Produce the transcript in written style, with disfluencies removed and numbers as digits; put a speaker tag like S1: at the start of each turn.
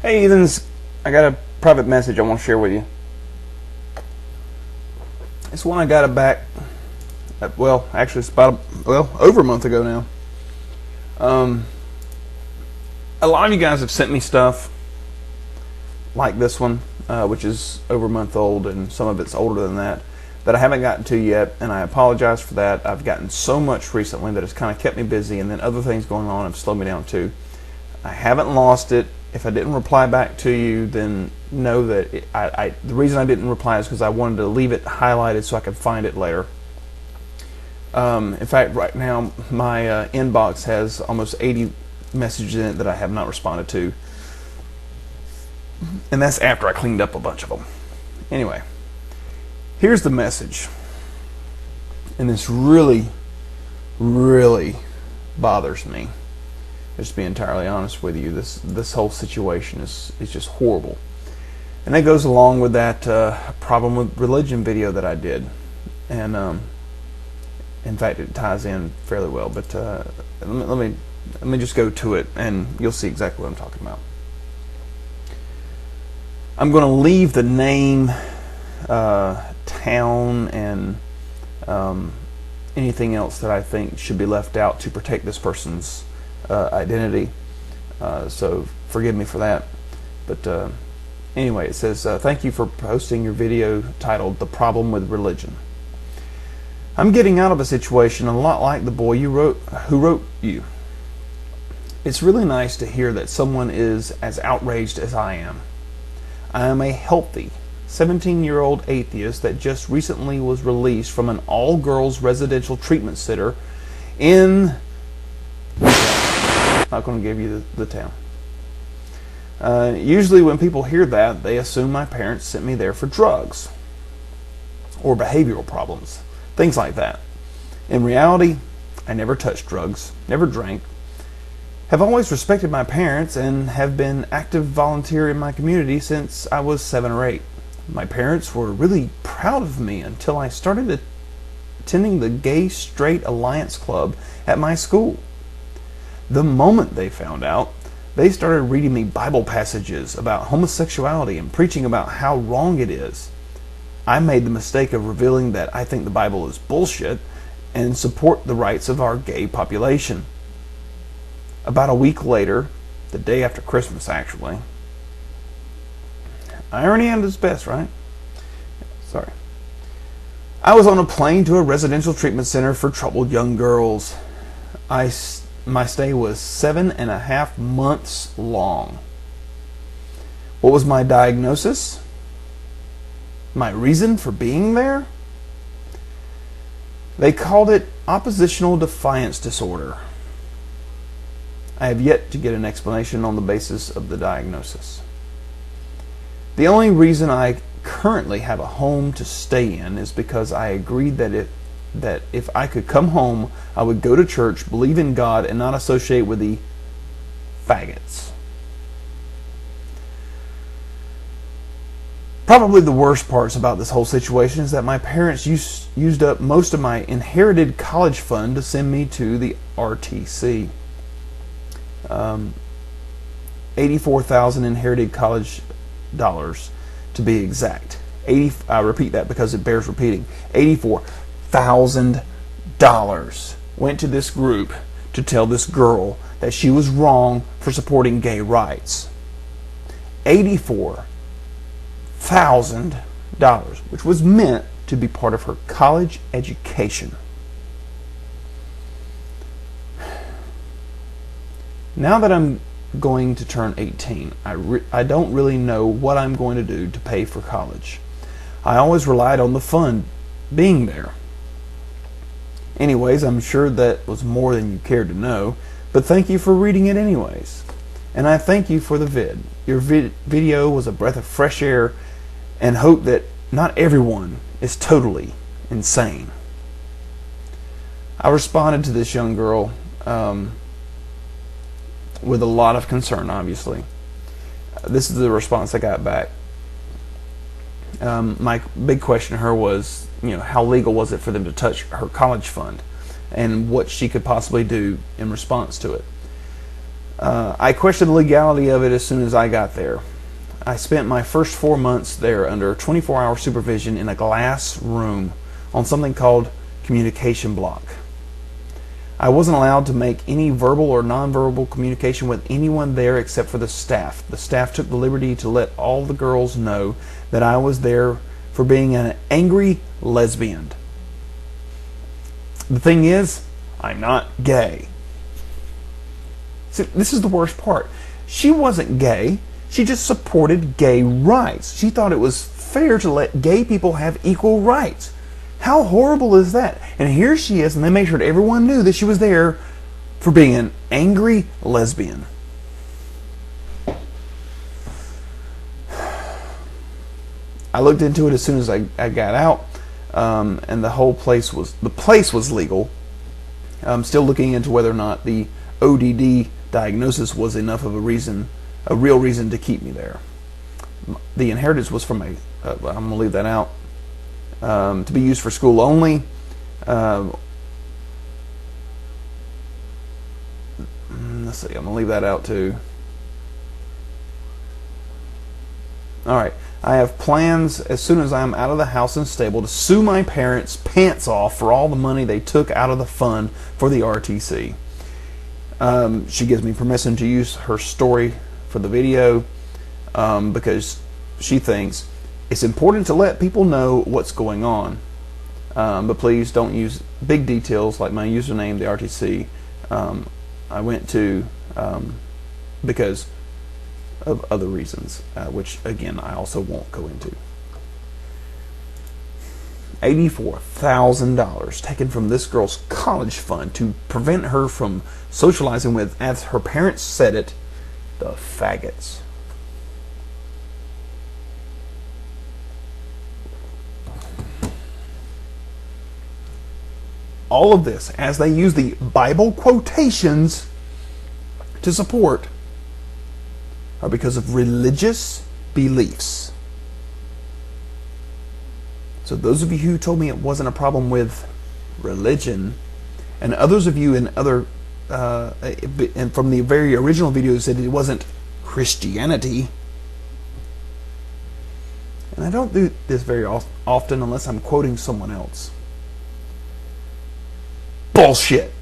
S1: Hey Ethans, I got a private message I want to share with you. It's one I got it back, well, actually it's about, over a month ago now. A lot of you guys have sent me stuff like this one, which is over a month old, and some of it's older than that I haven't gotten to yet, and I apologize for that. I've gotten so much recently that it's kind of kept me busy, and then other things going on have slowed me down too. I haven't lost it. If I didn't reply back to you, then know that the reason I didn't reply is because I wanted to leave it highlighted so I could find it later. In fact, right now my inbox has almost 80 messages in it that I have not responded to, and that's after I cleaned up a bunch of them. Anyway, here's the message, and this really bothers me. Just to be entirely honest with you, this whole situation is just horrible, and that goes along with that problem with religion video that I did, and in fact it ties in fairly well. But let me just go to it, and you'll see exactly what I'm talking about. I'm going to leave the name, town, and anything else that I think should be left out to protect this person's identity, so forgive me for that. But anyway, it says, thank you for posting your video titled "The Problem with Religion." I'm getting out of a situation a lot like the boy who wrote you. It's really nice to hear that someone is as outraged as I am. I am a healthy 17-year-old atheist that just recently was released from an all-girls residential treatment center in... Not going to give you the town. Usually when people hear that, they assume my parents sent me there for drugs or behavioral problems, things like that. In reality, I never touched drugs, never drank, have always respected my parents, and have been active volunteer in my community since I was 7 or 8. My parents were really proud of me until I started attending the Gay Straight Alliance Club at my school. The moment they found out, they started reading me Bible passages about homosexuality and preaching about how wrong it is. I made the mistake of revealing that I think the Bible is bullshit and support the rights of our gay population. About a week later, the day after Christmas actually, irony at its best, right? Sorry. I was on a plane to a residential treatment center for troubled young girls. My stay was 7.5 months long. What was my diagnosis? My reason for being there? They called it oppositional defiance disorder. I have yet to get an explanation on the basis of the diagnosis. The only reason I currently have a home to stay in is because I agreed that if I could come home, I would go to church, believe in God, and not associate with the faggots. Probably the worst parts about this whole situation is that my parents used up most of my inherited college fund to send me to the RTC. 84,000 inherited college dollars to be exact. I repeat that because it bears repeating. $84,000 went to this group to tell this girl that she was wrong for supporting gay rights. $84,000, which was meant to be part of her college education. Now that I'm going to turn 18, I don't really know what I'm going to do to pay for college. I always relied on the fund being there. Anyways, I'm sure that was more than you cared to know, but thank you for reading it anyways. And I thank you for the vid. Your video was a breath of fresh air, and hope that not everyone is totally insane. I responded to this young girl with a lot of concern, obviously. This is the response I got back. My big question to her was, how legal was it for them to touch her college fund, and what she could possibly do in response to it. I questioned the legality of it as soon as I got there. I spent my first 4 months there under 24-hour supervision in a glass room on something called communication block. I wasn't allowed to make any verbal or nonverbal communication with anyone there except for the staff. The staff took the liberty to let all the girls know that I was there for being an angry lesbian. The thing is, I'm not gay. See, this is the worst part. She wasn't gay. She just supported gay rights. She thought it was fair to let gay people have equal rights. How horrible is that? And here she is, and they made sure that everyone knew that she was there for being an angry lesbian. I looked into it as soon as I got out, and the place was legal. I'm still looking into whether or not the ODD diagnosis was enough of a real reason to keep me there. The inheritance was from I'm going to leave that out. To be used for school only. Let's see, I'm going to leave that out too. Alright, I have plans as soon as I'm out of the house and stable to sue my parents' pants off for all the money they took out of the fund for the RTC. She gives me permission to use her story for the video because she thinks it's important to let people know what's going on, but please don't use big details like my username, the RTC. I went to because of other reasons, which again I also won't go into. $84,000 taken from this girl's college fund to prevent her from socializing with, as her parents said it, the faggots. All of this, as they use the Bible quotations to support, are because of religious beliefs. So those of you who told me it wasn't a problem with religion, and others of you in other and from the very original video said it wasn't Christianity. And I don't do this very often unless I'm quoting someone else. Bullshit.